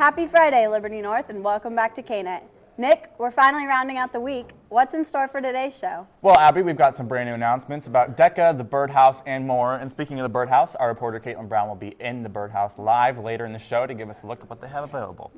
Happy Friday, Liberty North, and welcome back to KNET. Nick, we're finally rounding out the week. What's in store for today's show? Well, Abby, we've got some brand new announcements about DECA, the Birdhouse, and more. And speaking of the Birdhouse, our reporter Caitlin Brown will be in the Birdhouse live later in the show to give us a look at what they have available.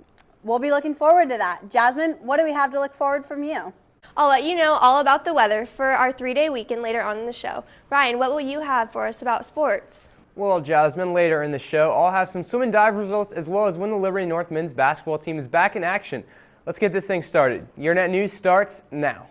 We'll be looking forward to that. Jasmine, what do we have to look forward from you? I'll let you know all about the weather for our 3-day weekend later on in the show. Ryan, what will you have for us about sports? Well, Jasmine, later in the show, I'll have some swim and dive results as well as when the Liberty North men's basketball team is back in action. Let's get this thing started. Your Net News starts now.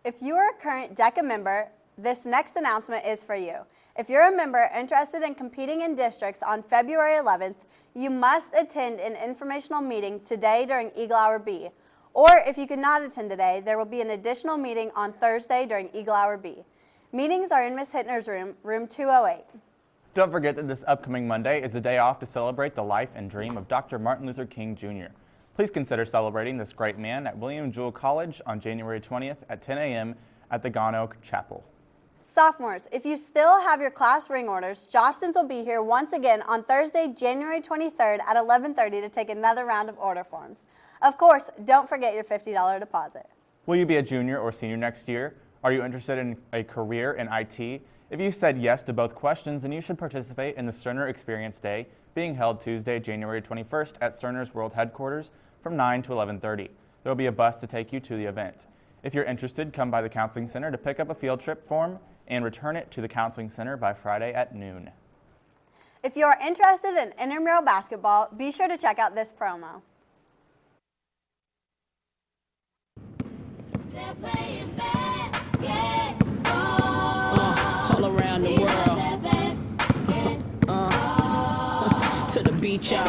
If you are a current DECA member, this next announcement is for you. If you're a member interested in competing in districts on February 11th, you must attend an informational meeting today during Eagle Hour B. Or if you cannot attend today, there will be an additional meeting on Thursday during Eagle Hour B. Meetings are in Ms. Hittner's room, room 208. Don't forget that this upcoming Monday is a day off to celebrate the life and dream of Dr. Martin Luther King Jr. Please consider celebrating this great man at William Jewell College on January 20th at 10 a.m. at the Ganoke Chapel. Sophomores, if you still have your class ring orders, Jostens will be here once again on Thursday, January 23rd at 11:30 to take another round of order forms. Of course, don't forget your $50 deposit. Will you be a junior or senior next year? Are you interested in a career in IT? If you said yes to both questions, then you should participate in the Cerner Experience Day being held Tuesday, January 21st at Cerner's World Headquarters from 9 to 11:30. There will be a bus to take you to the event. If you're interested, come by the Counseling Center to pick up a field trip form and return it to the Counseling Center by Friday at noon. If you are interested in intramural basketball, be sure to check out this promo. They're playing basketball all around the world. To the beach, y'all.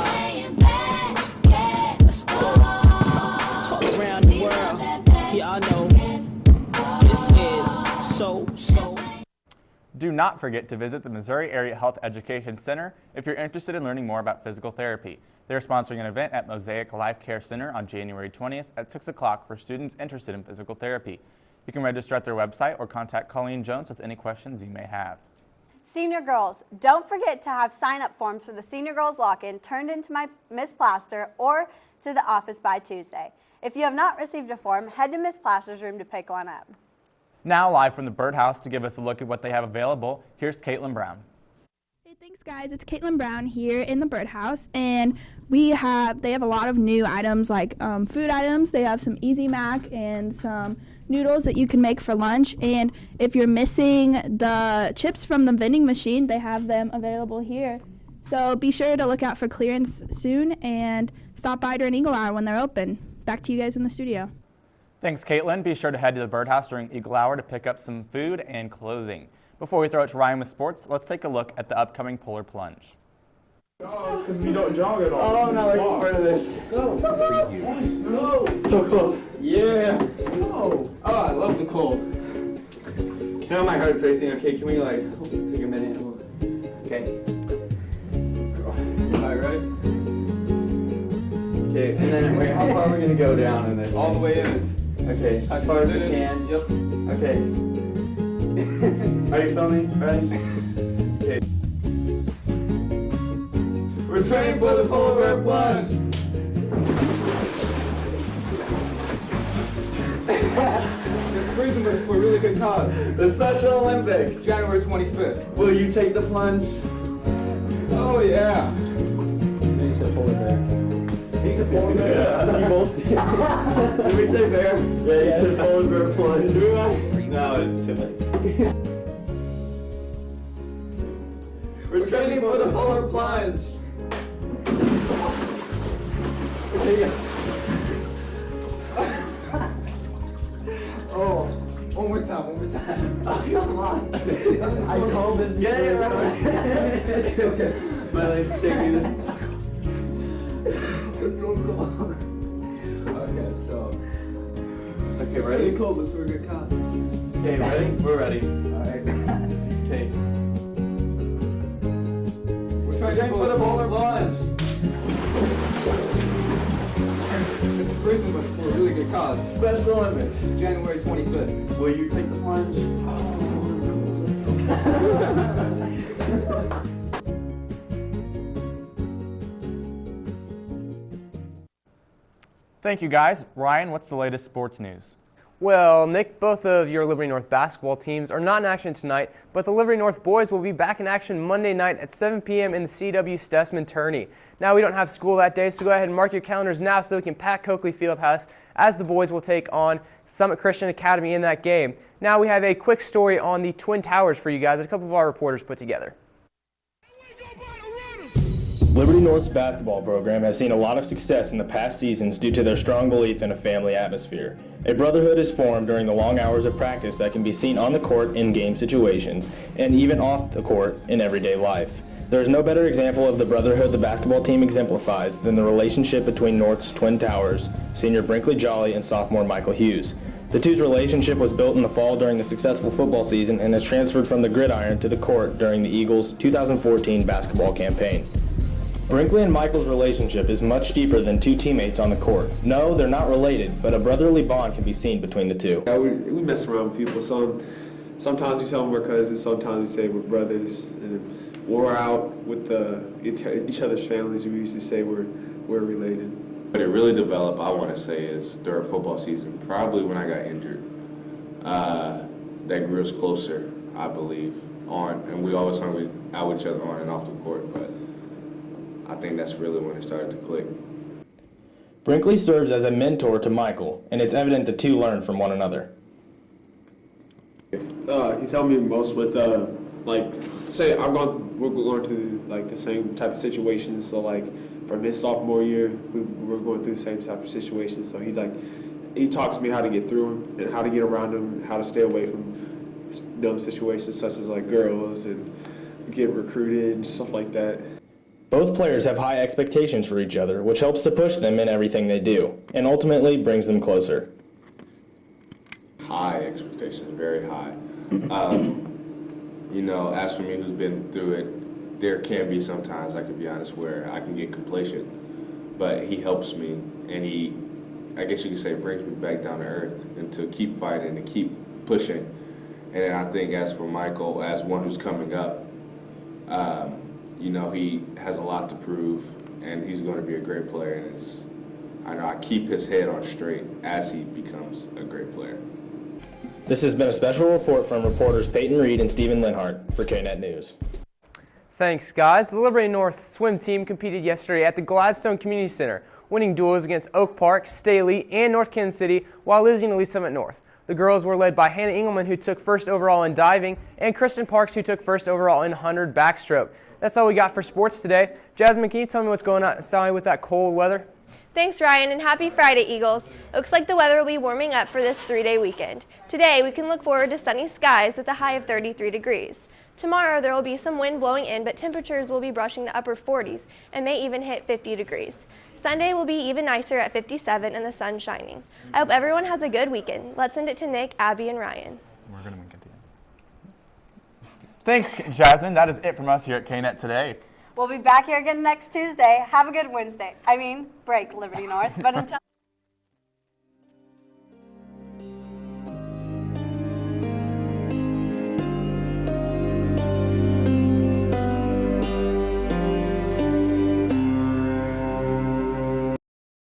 Let's go. All around the world. Y'all know this is so. Do not forget to visit the Missouri Area Health Education Center if you're interested in learning more about physical therapy. They're sponsoring an event at Mosaic Life Care Center on January 20th at 6 o'clock for students interested in physical therapy. You can register at their website or contact Colleen Jones with any questions you may have. Senior girls, don't forget to have sign-up forms for the Senior Girls Lock-In turned into my Miss Plaster or to the office by Tuesday. If you have not received a form, head to Miss Plaster's room to pick one up. Now live from the Birdhouse to give us a look at what they have available, here's Caitlin Brown. Hey, thanks guys, it's Caitlin Brown here in the Birdhouse, and they have a lot of new items like food items. They have some Easy Mac and some noodles that you can make for lunch, and if you're missing the chips from the vending machine, they have them available here. So be sure to look out for clearance soon and stop by during Eagle Hour when they're open. Back to you guys in the studio. Thanks, Caitlin. Be sure to head to the Birdhouse during Eagle Hour to pick up some food and clothing. Before we throw it to Ryan with sports, let's take a look at the upcoming Polar Plunge. Because we don't jog at all. Oh, I'm not looking forward to this. Go. Snow. So cold. Yeah. Snow. Oh, I love the cold. Now my heart's racing. Okay, can we take a minute? Okay. All right, ready? Okay, and then wait, how far are we going to go down in this? All the way in. Okay, as far as we can. Yep. Okay. Are you filming? Ready? Okay. We're training for the polar bear plunge. It's freezing, but it's for a really good cause. The Special Olympics. January 25th. Will you take the plunge? Oh, yeah. He's a polar bear. He's a polar bear. Yeah, you both did. Did we say bear? Yeah, you said polar bear plunge. Do I? No, it's too late. We're training for the polar plunge. There you go. Oh, one more time. Oh, come on. I called it. Get it right. Okay. My leg's shaking. This is so cool. It's so cool. Okay, so. Okay, It's ready? really cold, but it's for a good cause. Okay, ready? We're ready. Alright. Okay. We're Train for the bowler plunge. It's a prison, but it's for a really good cause. Special Olympics. January 25th. Will you take the plunge? Thank you, guys. Ryan, what's the latest sports news? Well, Nick, both of your Liberty North basketball teams are not in action tonight, but the Liberty North boys will be back in action Monday night at 7 p.m. in the C.W. Stessman tourney. Now, we don't have school that day, so go ahead and mark your calendars now so we can pack Coakley Fieldhouse as the boys will take on Summit Christian Academy in that game. Now, we have a quick story on the Twin Towers for you guys that a couple of our reporters put together. Liberty North's basketball program has seen a lot of success in the past seasons due to their strong belief in a family atmosphere. A brotherhood is formed during the long hours of practice that can be seen on the court in game situations, and even off the court in everyday life. There is no better example of the brotherhood the basketball team exemplifies than the relationship between North's Twin Towers, senior Brinkley Jolly and sophomore Michael Hughes. The two's relationship was built in the fall during the successful football season and has transferred from the gridiron to the court during the Eagles' 2014 basketball campaign. Brinkley and Michael's relationship is much deeper than two teammates on the court. No, they're not related, but a brotherly bond can be seen between the two. Yeah, we mess around with people. Sometimes we tell them we're cousins, sometimes we say we're brothers. And when we're out with each other's families, we usually say we're related. But it really developed, I want to say, is during football season, probably when I got injured. That grew us closer, I believe, and we always hung out with each other on and off the court, but I think that's really when it started to click. Brinkley serves as a mentor to Michael, and it's evident the two learn from one another. He's helped me most with, say we're going through like the same type of situations. So like from his sophomore year, we're going through the same type of situations. So he talks to me how to get through them and how to get around them, how to stay away from dumb situations such as like girls and get recruited and stuff like that. Both players have high expectations for each other, which helps to push them in everything they do, and ultimately brings them closer. High expectations, very high. As for me who's been through it, there can be sometimes, I can be honest, where I can get complacent, but he helps me, and I guess you could say, brings me back down to earth and to keep fighting and keep pushing. And then I think as for Michael, as one who's coming up, he has a lot to prove, and he's going to be a great player. And I know I keep his head on straight as he becomes a great player. This has been a special report from reporters Peyton Reed and Stephen Linhart for KNET News. Thanks, guys. The Liberty North swim team competed yesterday at the Gladstone Community Center, winning duels against Oak Park, Staley, and North Kansas City while losing to Lee Summit North. The girls were led by Hannah Engelman, who took first overall in diving, and Kristen Parks, who took first overall in 100 backstroke. That's all we got for sports today. Jasmine, can you tell me what's going on outside with that cold weather? Thanks, Ryan, and happy Friday, Eagles. It looks like the weather will be warming up for this 3-day weekend. Today, we can look forward to sunny skies with a high of 33 degrees. Tomorrow, there will be some wind blowing in, but temperatures will be brushing the upper 40s and may even hit 50 degrees. Sunday will be even nicer at 57 and the sun shining. I hope everyone has a good weekend. Let's send it to Nick, Abby, and Ryan. We're going to make it to you. Thanks, Jasmine. That is it from us here at KNET today. We'll be back here again next Tuesday. Have a good break, Liberty North. But until